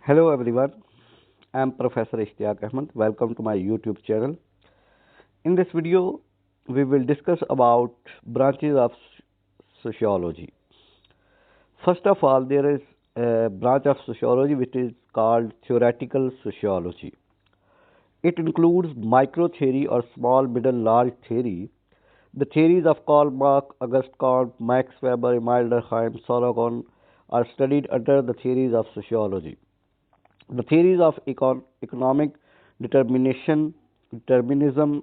Hello everyone, I am Professor Ishtiaq Ahmed. Welcome to my YouTube channel. In this video, we will discuss about branches of sociology. First of all, there is a branch of sociology which is called theoretical sociology. It includes micro theory or small, middle, large theory. The theories of Karl Marx, Auguste Comte, Max Weber, Emile Durkheim, Sorogon are studied under the theories of sociology. The theories of economic determinism,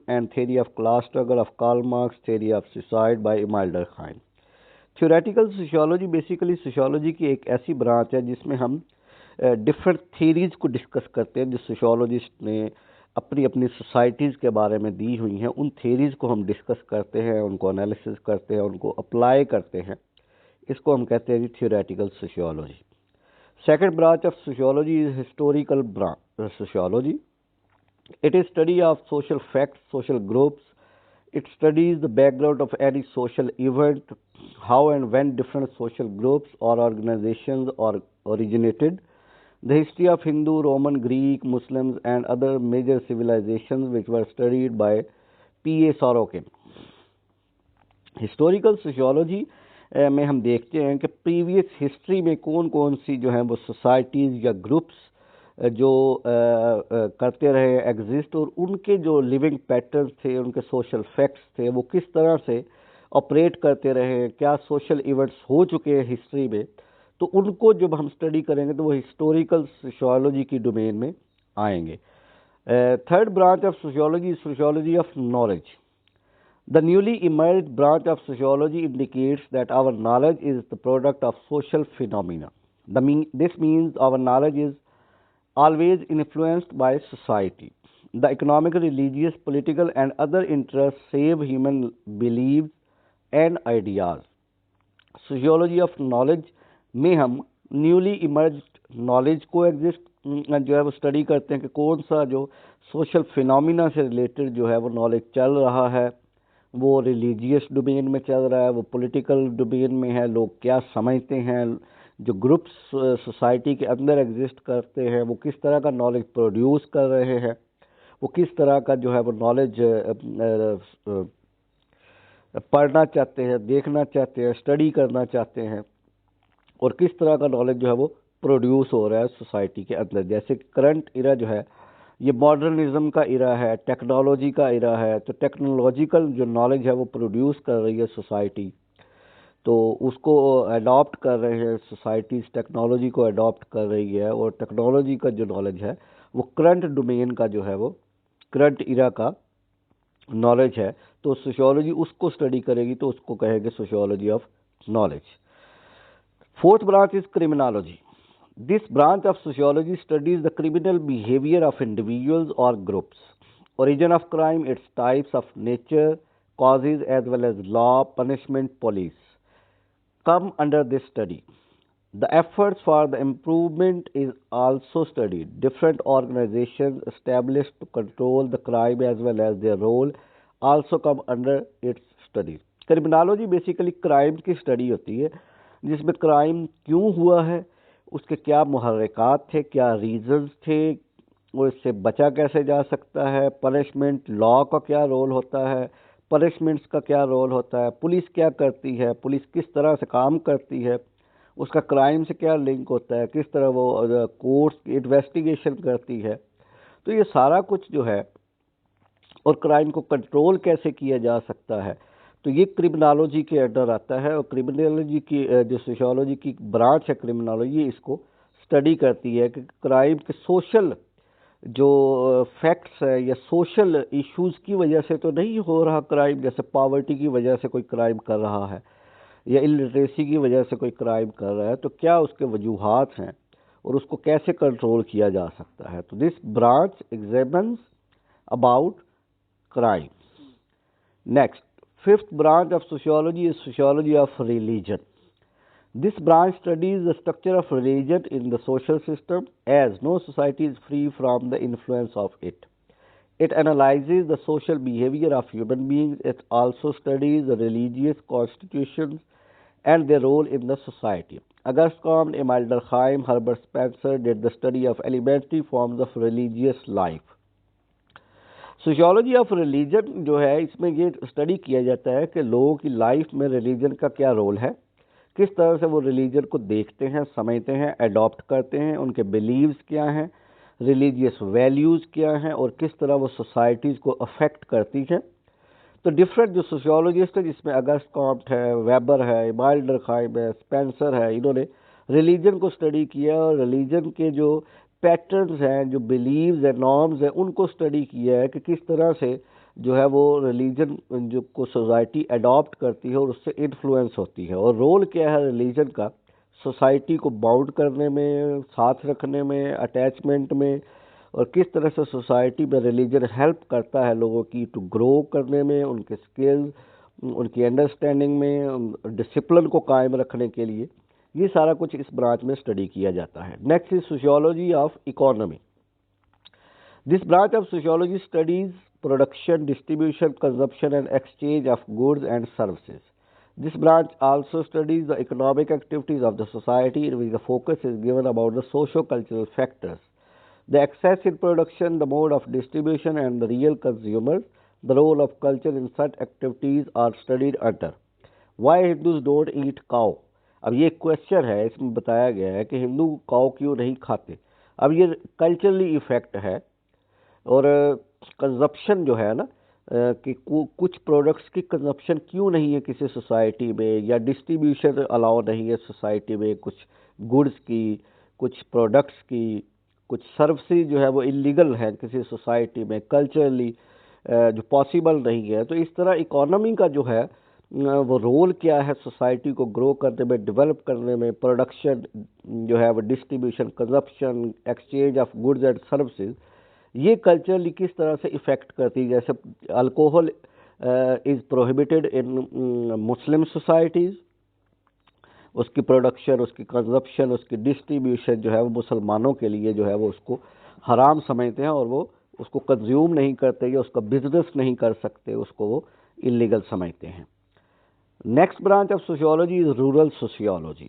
and theory of class struggle of Karl Marx, theory of suicide by Emile Durkheim. Theoretical sociology basically sociology की एक ऐसी branch है जिसमें हम different theories को discuss करते हैं जो सोशियोलॉजिस्ट ने अपनी अपनी सोसाइटीज़ के बारे में दी हुई हैं। उन थीरीज को हम डिस्कस करते हैं, उनको एनालिसिस करते हैं, उनको अप्लाई करते हैं। इसको हम कहते हैं जी theoretical sociology. Second branch of sociology is historical sociology. It is study of social facts, social groups. It studies the background of any social event, how and when different social groups or organizations are originated, the history of Hindu, Roman, Greek, Muslims, and other major civilizations which were studied by P.A. Sorokin. Historical sociology में हम देखते हैं कि previous history में कौन कौन सी जो हैं वो सोसाइटीज़ या ग्रुप्स जो करते रहे एग्जिस्ट, और उनके जो लिविंग पैटर्न्स थे, उनके सोशल फैक्ट्स थे, वो किस तरह से ऑपरेट करते रहे, क्या सोशल इवेंट्स हो चुके हैं हिस्ट्री में, तो उनको जब हम स्टडी करेंगे तो वो हिस्टोरिकल सोशियोलॉजी की डोमेन में आएंगे। Third branch of sociology, sociology of knowledge. The newly emerged branch of sociology indicates that our knowledge is the product of social phenomena. This means our knowledge is always influenced by society. The economic, religious, political, and other interests shape human beliefs and ideas. Sociology of knowledge में हम newly emerged knowledge को जो है वो study करते हैं कि कौन सा जो सोशल फिनोमिना से रिलेटेड जो है वो नॉलेज चल रहा है, वो रिलीजियस डोमेन में चल रहा है, वो पॉलिटिकल डोमेन में है, लोग क्या समझते हैं, जो ग्रुप्स सोसाइटी के अंदर एग्जिस्ट करते हैं वो किस तरह का नॉलेज प्रोड्यूस कर रहे हैं, वो किस तरह का जो है वो नॉलेज पढ़ना चाहते हैं, देखना चाहते हैं, स्टडी करना चाहते हैं, और किस तरह का नॉलेज जो है वो प्रोड्यूस हो रहा है सोसाइटी के अंदर। जैसे करंट इरा जो है ये मॉडर्निज्म का इरा है, टेक्नोलॉजी का इरा है, तो टेक्नोलॉजिकल जो नॉलेज है वो प्रोड्यूस कर रही है सोसाइटी, तो उसको अडॉप्ट कर रहे हैं सोसाइटीज़, टेक्नोलॉजी को अडॉप्ट कर रही है, और टेक्नोलॉजी का जो नॉलेज है वो करंट डोमेन का जो है वो करंट इरा का नॉलेज है, तो सोशियोलॉजी उसको स्टडी करेगी, तो उसको कहेंगे sociology of knowledge. Fourth branch is criminology. This branch of sociology studies the criminal behavior of individuals or groups, origin of crime, its types of nature, causes, as well as law, punishment, police come under this study. The efforts for the improvement is also studied. Different organizations established to control the crime as well as their role also come under its study. Criminology basically crime की study होती है, जिसमें crime क्यों हुआ है, उसके क्या मुहर्रिकात थे, क्या रीजंस थे, और इससे बचा कैसे जा सकता है, पनिशमेंट, लॉ का क्या रोल होता है, पनिशमेंट्स का क्या रोल होता है, पुलिस क्या करती है, पुलिस किस तरह से काम करती है, उसका क्राइम से क्या लिंक होता है, किस तरह वो कोर्ट्स की इन्वेस्टिगेशन करती है, तो ये सारा कुछ जो है, और क्राइम को कंट्रोल कैसे किया जा सकता है, तो ये क्रिमिनोलॉजी के अंडर आता है। और क्रिमिनोलॉजी की जो सोशियोलॉजी की ब्रांच है क्रिमिनोलॉजी, इसको स्टडी करती है कि क्राइम के सोशल जो फैक्ट्स है या सोशल इश्यूज़ की वजह से तो नहीं हो रहा क्राइम, जैसे पॉवर्टी की वजह से कोई क्राइम कर रहा है या इलिटरेसी की वजह से कोई क्राइम कर रहा है, तो क्या उसके वजूहात हैं और उसको कैसे कंट्रोल किया जा सकता है। तो this branch examines about crime. Next, fifth branch of sociology is sociology of religion. This branch studies the structure of religion in the social system, as no society is free from the influence of it. It analyzes the social behavior of human beings. It also studies the religious constitutions and their role in the society. August Comte, Emile Durkheim, Herbert Spencer did the study of elementary forms of religious life. Sociology of religion जो है, इसमें ये study किया जाता है कि लोगों की लाइफ में रिलीजन का क्या रोल है, किस तरह से वो रिलीजन को देखते हैं, समझते हैं, अडॉप्ट करते हैं, उनके बिलीव्स क्या हैं, रिलीजियस वैल्यूज़ क्या हैं और किस तरह वो सोसाइटीज़ को अफेक्ट करती हैं। तो डिफरेंट जो सोशियोलॉजिस्ट है, जिसमें अगस्ट कॉम्ट है, वेबर है, इमाइल डर्कहाइम है, स्पेंसर है, इन्होंने रिलीजन को स्टडी किया और रिलीजन के जो पैटर्न्स हैं, जो बिलीव्स हैं, नॉर्म्स हैं, उनको स्टडी किया है कि किस तरह से जो है वो रिलीजन जो को सोसाइटी अडॉप्ट करती है और उससे इन्फ्लुएंस होती है, और रोल क्या है रिलीजन का सोसाइटी को बाउंड करने में, साथ रखने में, अटैचमेंट में, और किस तरह से सोसाइटी में रिलीजन हेल्प करता है लोगों की टू ग्रो करने में, उनके स्किल्स, उनकी अंडरस्टैंडिंग में, डिसिप्लिन को कायम रखने के लिए। ये सारा कुछ इस ब्रांच में स्टडी किया जाता है। Next is sociology of economy. This branch of sociology studies production, distribution, consumption and exchange of goods and services. This branch also studies the economic activities of the society, in which the focus is given about the socio-cultural factors, the excess in production, the mode of distribution and the real consumers. The role of culture in such activities are studied under. Why Hindus don't eat cow? अब ये question है, इसमें बताया गया है कि हिंदू काऊ क्यों नहीं खाते। अब ये कल्चरली इफेक्ट है, और कंजप्शन जो है ना, कि कुछ प्रोडक्ट्स की कंजप्शन क्यों नहीं है किसी सोसाइटी में, या डिस्ट्रीब्यूशन अलाउ नहीं है सोसाइटी में, कुछ गुड्स की, कुछ प्रोडक्ट्स की, कुछ सर्विसेज जो है वो इलीगल है किसी सोसाइटी में, कल्चरली जो पॉसिबल नहीं है। तो इस तरह इकोनॉमी का जो है वो रोल क्या है सोसाइटी को ग्रो करने में, डेवलप करने में, प्रोडक्शन जो है वो, distribution, consumption, exchange of goods and services, ये कल्चरली किस तरह से इफ़ेक्ट करती है। जैसे alcohol is prohibited in Muslim societies, उसकी प्रोडक्शन, उसकी कंजप्शन, उसकी डिस्ट्रीब्यूशन जो है वो मुसलमानों के लिए जो है वो उसको हराम समझते हैं, और वो उसको कंज्यूम नहीं करते या उसका बिजनेस नहीं कर सकते, उसको वो इलीगल समझते हैं। Next branch of sociology is rural sociology.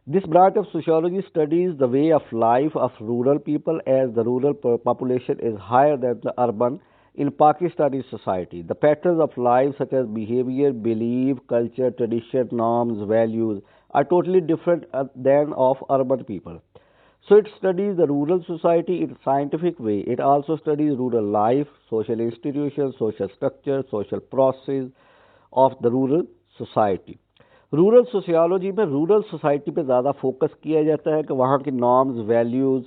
This branch of sociology studies the way of life of rural people, as the rural population is higher than the urban in Pakistani society. The patterns of life, such as behavior, belief, culture, tradition, norms, values, are totally different than of urban people. So it studies the rural society in a scientific way. It also studies rural life, social institutions, social structure, social process of the rural society. Rural sociology में rural society पे ज़्यादा focus किया जाता है कि वहाँ की norms, values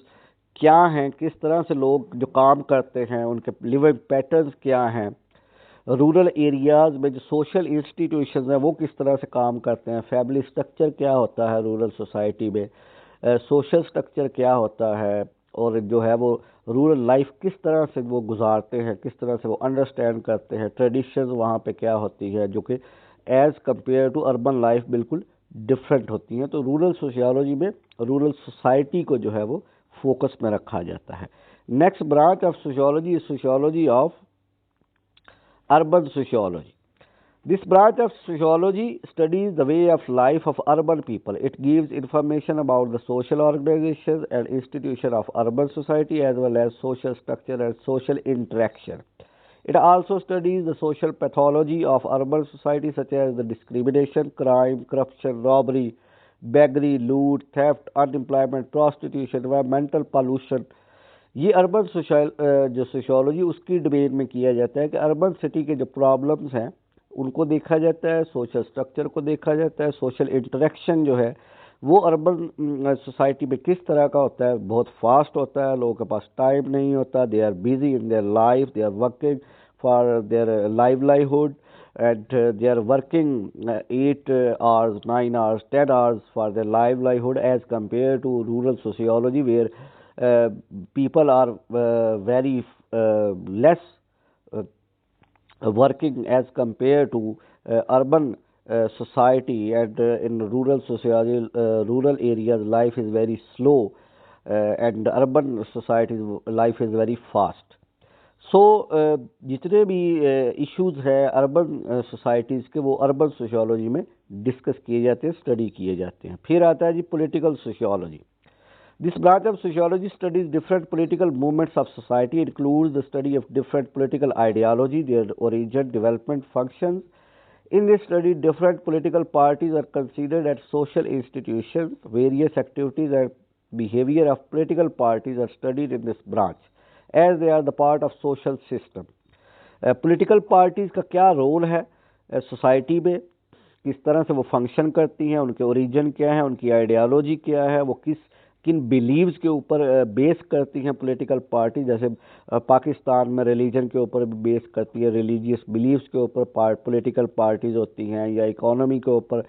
क्या हैं, किस तरह से लोग जो काम करते हैं, उनके लिविंग पैटर्न्स क्या हैं, रूरल एरियाज़ में जो सोशल इंस्टीट्यूशंस हैं वो किस तरह से काम करते हैं, फैमिली स्ट्रक्चर क्या होता है रूरल सोसाइटी में, सोशल स्ट्रक्चर क्या होता है, और जो है वो रूरल लाइफ किस तरह से वो गुजारते हैं, किस तरह से वो अंडरस्टैंड करते हैं, ट्रेडिशंस वहाँ पे क्या होती है जो कि as compare to urban life बिल्कुल डिफरेंट होती हैं। तो रूरल सोशियोलॉजी में रूरल सोसाइटी को जो है वो फोकस में रखा जाता है। Next branch of sociology is sociology of urban sociology. This branch of sociology studies the way of life of urban people. It gives information about the social organizations and institutions of urban society, as well as social structure and social interaction. It also studies the social pathology of urban society, such as the discrimination, crime, corruption, robbery, beggary, loot, theft, unemployment, prostitution, environmental pollution. ये urban जो sociology उसकी domain में किया जाता है कि urban city के जो प्रॉब्लम्स हैं उनको देखा जाता है, सोशल स्ट्रक्चर को देखा जाता है, सोशल इंटरेक्शन जो है वो अर्बन सोसाइटी में किस तरह का होता है, बहुत फास्ट होता है, लोगों के पास टाइम नहीं होता, they are busy in their life, they are working for their livelihood, and they are working 8 hours, 9 hours, 10 hours for their livelihood, as compared to rural sociology where people are very less working as compared to urban society, and in rural society, rural areas life is very slow, and urban societies life is very fast. सो जितने भी issues हैं urban societies के वो urban sociology में discuss किए जाते हैं, study किए जाते हैं। फिर आता है जी political sociology. This branch of sociology studies different political movements of society, includes the study of different political ideology, their origin, development, functions. In this study, different political parties are considered as social institutions. Various activities and behavior of political parties are studied in this branch, as they are the part of social system. Political parties का क्या role है society में, किस तरह से वो function करती हैं, उनके ओरिजिन क्या है, उनकी आइडियोलॉजी क्या है, वो किन बिलीव्स के ऊपर बेस करती हैं पॉलिटिकल पार्टी। जैसे पाकिस्तान में रिलीजन के ऊपर भी बेस करती है, रिलीजियस बिलीव्स के ऊपर पॉलिटिकल पार्टीज होती हैं, या इकोनॉमी के ऊपर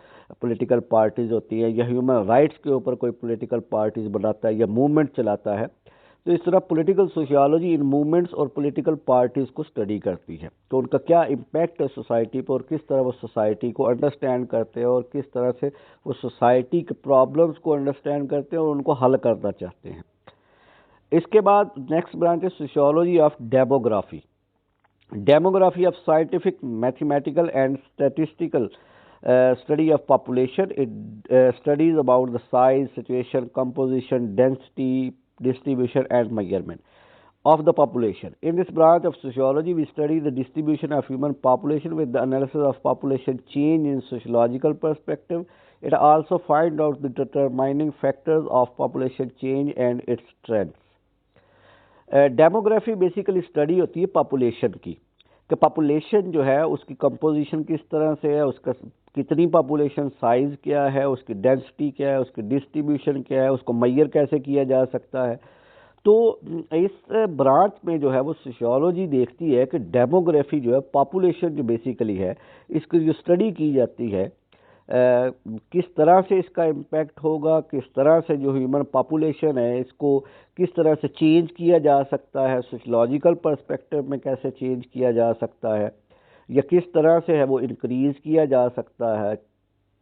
पॉलिटिकल पार्टीज होती हैं, या ह्यूमन राइट्स के ऊपर कोई पॉलिटिकल पार्टीज बनाता है या मूवमेंट चलाता है। तो इस तरह पॉलिटिकल सोशियोलॉजी इन मूवमेंट्स और पॉलिटिकल पार्टीज को स्टडी करती है, तो उनका क्या इम्पैक्ट है सोसाइटी पर, और किस तरह वो सोसाइटी को अंडरस्टैंड करते हैं, और किस तरह से वो सोसाइटी के प्रॉब्लम्स को अंडरस्टैंड करते हैं और उनको हल करना चाहते हैं। इसके बाद नेक्स्ट ब्रांच है sociology of demography. Demography of scientific, mathematical and statistical study of population. It studies about the size, situation, composition, density, distribution and measurement of the population. In this branch of sociology, we study the distribution of human population with the analysis of population change in sociological perspective. It also finds out the determining factors of population change and its trends. Demography basically study होती है population की, कि population जो है उसकी composition किस तरह से है, उसका कितनी पॉपुलेशन साइज क्या है, उसकी डेंसिटी क्या है, उसकी डिस्ट्रीब्यूशन क्या है, उसको मेजर कैसे किया जा सकता है। तो इस ब्रांच में जो है वो सोशियोलॉजी देखती है कि डेमोग्राफी जो है, पॉपुलेशन जो बेसिकली है, इसकी जो स्टडी की जाती है, किस तरह से इसका इम्पैक्ट होगा, किस तरह से जो ह्यूमन पॉपुलेशन है इसको किस तरह से चेंज किया जा सकता है, सोशलॉजिकल पर्सपेक्टिव में कैसे चेंज किया जा सकता है, या किस तरह से है वो इंक्रीज़ किया जा सकता है।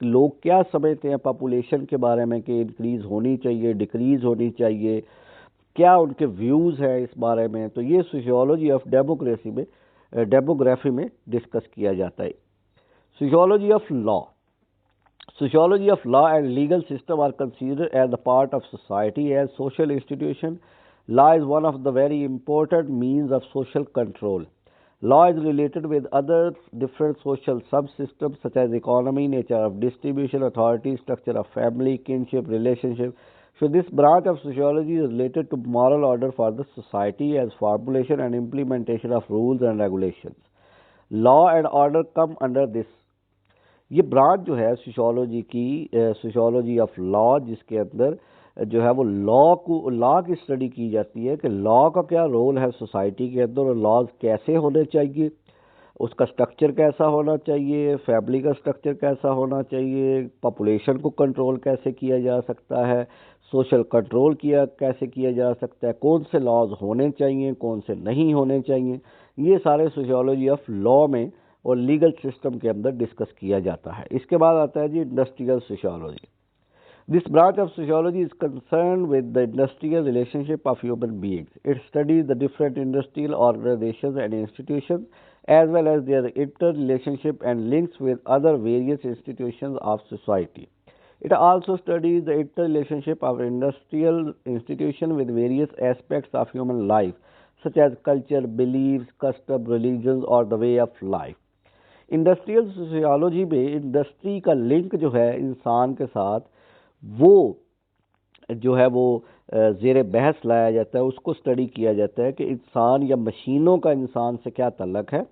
लोग क्या समझते हैं पॉपुलेशन के बारे में कि इंक्रीज़ होनी चाहिए, डिक्रीज़ होनी चाहिए, क्या उनके व्यूज़ हैं इस बारे में। तो ये सोशियोलॉजी ऑफ डेमोग्राफी में डिस्कस किया जाता है। Sociology of law. Sociology of law and legal system are considered as a part of society as social institution. Law is one of the very important means of social control. Law is related with other different social subsystems such as economy, nature of distribution, authority, structure of family, kinship, relationship. So this branch of sociology is related to moral order for the society as formulation and implementation of rules and regulations. Law and order come under this. ये branch जो है sociology की, sociology of law, जिसके अंदर जो है वो law की स्टडी की जाती है कि लॉ का क्या रोल है सोसाइटी के अंदर, और लॉज कैसे होने चाहिए, उसका स्ट्रक्चर कैसा होना चाहिए, फैमिली का स्ट्रक्चर कैसा होना चाहिए, पॉपुलेशन को कंट्रोल कैसे किया जा सकता है, सोशल कंट्रोल कैसे किया जा सकता है, कौन से लॉज होने चाहिए, कौन से नहीं होने चाहिए। ये सारे सोशियोलॉजी ऑफ लॉ में और लीगल सिस्टम के अंदर डिस्कस किया जाता है। इसके बाद आता है जी industrial sociology. This branch of sociology is concern with the industrial relationship of human beings. It studies the different industrial organisations and institutions as well as their interrelationship and links with other various institutions of society. It also studies the interrelationship of industrial institutions with various aspects of human life, such as culture, beliefs, custom, religions, or the way of life. Industrial sociology में industry का link जो है इंसान के साथ, वो जो है वो ज़ेर बहस लाया जाता है, उसको स्टडी किया जाता है कि इंसान या मशीनों का इंसान से क्या ताल्लुक़ है।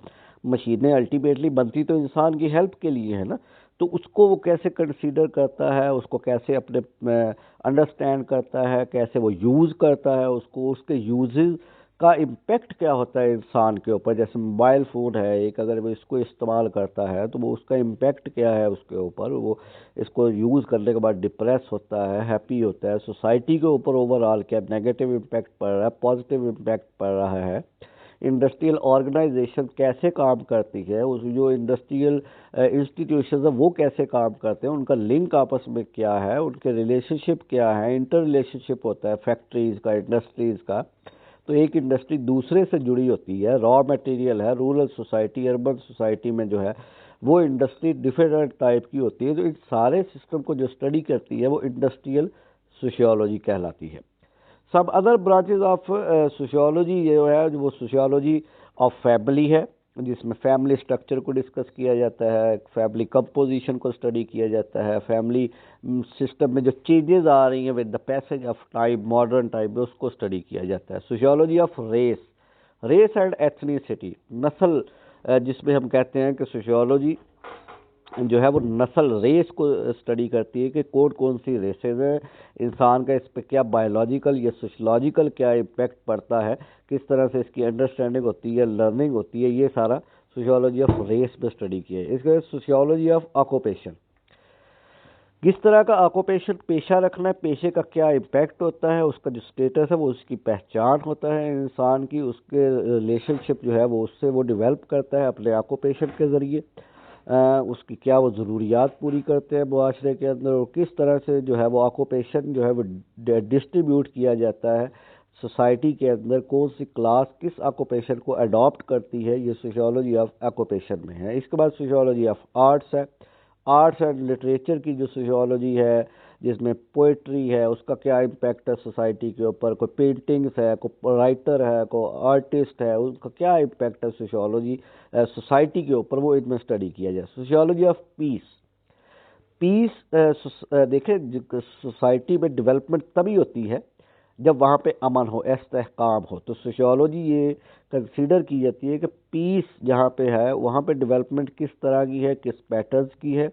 मशीनें अल्टीमेटली बनती तो इंसान की हेल्प के लिए है ना, तो उसको वो कैसे कंसीडर करता है, उसको कैसे अपने अंडरस्टैंड करता है, कैसे वो यूज़ करता है उसको, उसके यूजेस का इम्पेक्ट क्या होता है इंसान के ऊपर। जैसे मोबाइल फ़ोन है एक, अगर वो इसको इस्तेमाल करता है तो वो उसका इम्पेक्ट क्या है उसके ऊपर, वो इसको यूज़ करने के बाद डिप्रेस होता है, हैप्पी होता है, सोसाइटी के ऊपर ओवरऑल क्या नेगेटिव इम्पैक्ट पड़ रहा है, पॉजिटिव इम्पैक्ट पड़ रहा है। इंडस्ट्रियल ऑर्गेनाइजेशन कैसे काम करती है, उस जो इंडस्ट्रियल इंस्टीट्यूशन है वो कैसे काम करते हैं, उनका लिंक आपस में क्या है, उनके रिलेशनशिप क्या है, इंटर रिलेशनशिप होता है फैक्ट्रीज़ का, इंडस्ट्रीज़ का। तो एक इंडस्ट्री दूसरे से जुड़ी होती है, रॉ मटेरियल है, रूरल सोसाइटी, अर्बन सोसाइटी में जो है वो इंडस्ट्री डिफरेंट टाइप की होती है। तो इन सारे सिस्टम को जो स्टडी करती है वो इंडस्ट्रियल सोशियोलॉजी कहलाती है। सब अदर ब्रांचेस ऑफ सोशियोलॉजी जो है वो सोशियोलॉजी ऑफ फैमिली है, जिसमें फैमिली स्ट्रक्चर को डिस्कस किया जाता है, फैमिली कंपोजिशन को स्टडी किया जाता है, फैमिली सिस्टम में जो चेंजेस आ रही हैं with the passage of time, modern time, उसको स्टडी किया जाता है। Sociology of race, race and ethnicity, नस्ल, जिसमें हम कहते हैं कि सोशियोलॉजी जो है वो नस्ल, रेस को स्टडी करती है कि कौन कौन सी रेसेस हैं, इंसान का इस पर क्या बायोलॉजिकल या सोशलॉजिकल क्या इम्पैक्ट पड़ता है, किस तरह से इसकी अंडरस्टैंडिंग होती है, लर्निंग होती है, ये सारा सोशियोलॉजी ऑफ रेस पे स्टडी किया है। इसके बाद सोशियोलॉजी ऑफ ऑक्यूपेशन, किस तरह का ऑक्यूपेशन पेशा रखना है, पेशे का क्या इम्पैक्ट होता है, उसका जो स्टेटस है वो उसकी पहचान होता है इंसान की, उसके रिलेशनशिप जो है वो उससे वो डेवलप करता है अपने ऑक्यूपेशन के ज़रिए, उसकी क्या वो ज़रूरियात पूरी करते हैं मुआशरे के अंदर, और किस तरह से जो है वो ऑक्यूपेशन जो है वो डिस्ट्रीब्यूट किया जाता है सोसाइटी के अंदर, कौन सी क्लास किस ऑक्यूपेशन को अडॉप्ट करती है, ये सोशियोलॉजी ऑफ ऑक्यूपेशन में है। इसके बाद सोशियोलॉजी ऑफ आर्ट्स है, आर्ट्स एंड लिटरेचर की जो सोशियोलॉजी है, जिसमें पोइट्री है उसका क्या इम्पैक्ट है सोसाइटी के ऊपर, कोई पेंटिंग्स है, कोई राइटर है, कोई आर्टिस्ट है, उनका क्या इम्पैक्ट है सोशियोलॉजी सोसाइटी के ऊपर, वो इनमें स्टडी किया जाए। सोशियोलॉजी ऑफ पीस, पीस देखें सोसाइटी में डेवलपमेंट तभी होती है जब वहाँ पे अमन हो, इस्तेहकाम हो। तो सोशियोलॉजी ये कंसीडर की जाती है कि पीस जहाँ पे है वहाँ पे डेवलपमेंट किस तरह की है, किस पैटर्न्स की है,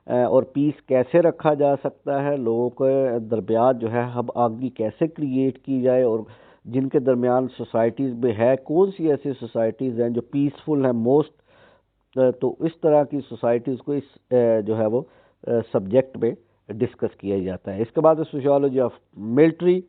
और पीस कैसे रखा जा सकता है, लोगों के दरमियान जो है हम आगे कैसे क्रिएट की जाए, और जिनके दरमियान सोसाइटीज़ में है कौन सी ऐसी सोसाइटीज़ हैं जो पीसफुल हैं मोस्ट। तो इस तरह की सोसाइटीज़ को इस जो है वो सब्जेक्ट में डिस्कस किया जाता है। इसके बाद सोशियोलॉजी ऑफ मिलिट्री,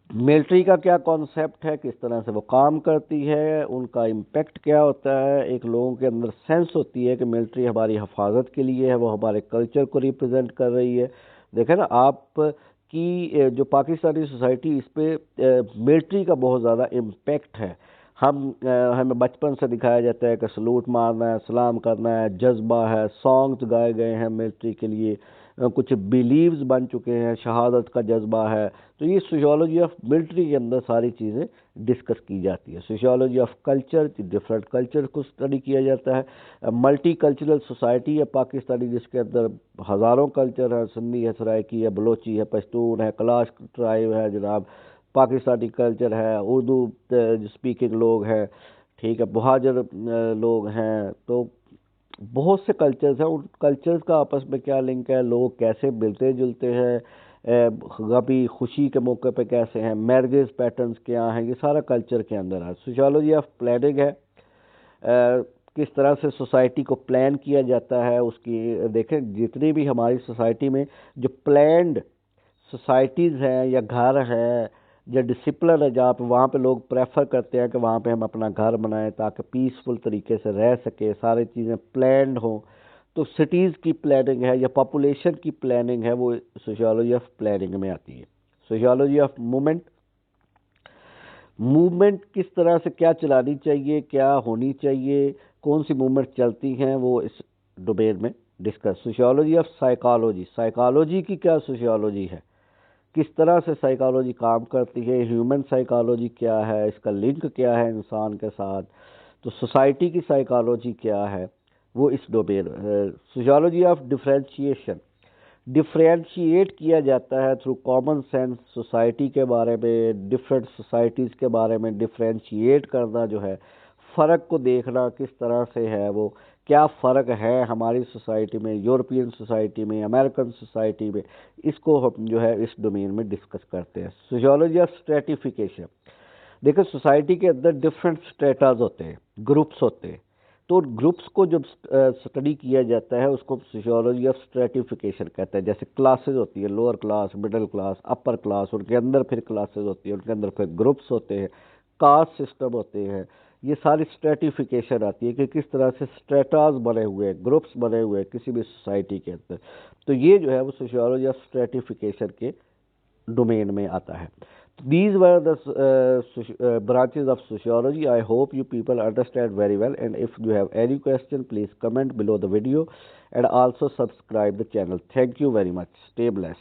मिलिट्री का क्या कॉन्सेप्ट है, किस तरह से वो काम करती है, उनका इम्पेक्ट क्या होता है, एक लोगों के अंदर सेंस होती है कि मिलिट्री हमारी हिफाजत के लिए है, वो हमारे कल्चर को रिप्रेजेंट कर रही है। देखें ना आप कि जो पाकिस्तानी सोसाइटी, इस पर मिलिट्री का बहुत ज़्यादा इम्पेक्ट है। हमें बचपन से दिखाया जाता है कि सलूट मारना है, सलाम करना है, जज्बा है, सॉन्ग्स गाए गए हैं मिलिट्री के लिए, कुछ बिलीव्स बन चुके हैं, शहादत का जज्बा है। तो ये सोशियोलॉजी ऑफ मिलिट्री के अंदर सारी चीज़ें डिस्कस की जाती है। Sociology of culture, different culture को स्टडी किया जाता है। मल्टी कल्चरल सोसाइटी है पाकिस्तानी, जिसके अंदर हज़ारों कल्चर है, सुन्नी है, सराइकी है, बलोची है, पश्तून है, कलाश ट्राइब है, जनाब पाकिस्तानी कल्चर है, उर्दू स्पीकिंग लोग हैं, ठीक है, मुहाजिर लोग हैं। तो बहुत से कल्चर्स हैं, उन कल्चर्स का आपस में क्या लिंक है, लोग कैसे मिलते जुलते हैं, कभी खुशी के मौके पे कैसे हैं, मैरिजेस पैटर्न्स क्या हैं, ये सारा कल्चर के अंदर है। सोशियोलॉजी ऑफ प्लानिंग है, किस तरह से सोसाइटी को प्लान किया जाता है, उसकी देखें जितनी भी हमारी सोसाइटी में जो प्लान्ड सोसाइटीज़ हैं या घर हैं या डिसिप्लिन है, जहाँ पे वहाँ पे लोग प्रेफर करते हैं कि वहाँ पे हम अपना घर बनाएं ताकि पीसफुल तरीके से रह सके, सारी चीज़ें प्लान्ड हों। तो सिटीज़ की प्लानिंग है या पॉपुलेशन की प्लानिंग है, वो सोशियोलॉजी ऑफ प्लानिंग में आती है। सोशियोलॉजी ऑफ मूवमेंट, मूवमेंट किस तरह से क्या चलानी चाहिए, क्या होनी चाहिए, कौन सी मूवमेंट चलती हैं, वो इस डोमेन में discuss. Sociology of psychology, psychology की क्या सोशियोलॉजी है, किस तरह से साइकोलॉजी काम करती है, ह्यूमन साइकोलॉजी क्या है, इसका लिंक क्या है इंसान के साथ, तो सोसाइटी की साइकोलॉजी क्या है, वो इस domain. Sociology of differentiation, differentiate किया जाता है थ्रू कॉमन सेंस सोसाइटी के बारे में, डिफरेंट सोसाइटीज़ के बारे में डिफरेंशिएट करना जो है, फ़र्क को देखना किस तरह से है, वो क्या फ़र्क है हमारी सोसाइटी में, यूरोपियन सोसाइटी में, अमेरिकन सोसाइटी में, इसको हम जो है इस डोमेन में डिस्कस करते हैं। सोशियोलॉजी ऑफ स्ट्रेटिफिकेशन, देखो सोसाइटी के अंदर डिफरेंट स्ट्रेटाज होते हैं, ग्रुप्स होते हैं, तो ग्रुप्स को जब स्टडी किया जाता है उसको सोशियोलॉजी ऑफ स्ट्रेटिफिकेशन कहते हैं। जैसे क्लासेस होती है, lower class, middle class, upper class, उनके अंदर फिर क्लासेस होती है, उनके अंदर फिर ग्रुप्स होते हैं, कास्ट सिस्टम होते हैं, ये सारी स्ट्रेटिफिकेशन आती है कि किस तरह से स्ट्रेटाज बने हुए हैं, ग्रुप्स बने हुए हैं किसी भी सोसाइटी के अंदर। तो ये जो है वो सोशियोलॉजी ऑफ स्ट्रेटिफिकेशन के डोमेन में आता है। These were the branches of sociology. I hope you people understand very well, and if you have any question, please comment below the video and also subscribe the channel. Thank you very much. Stay blessed.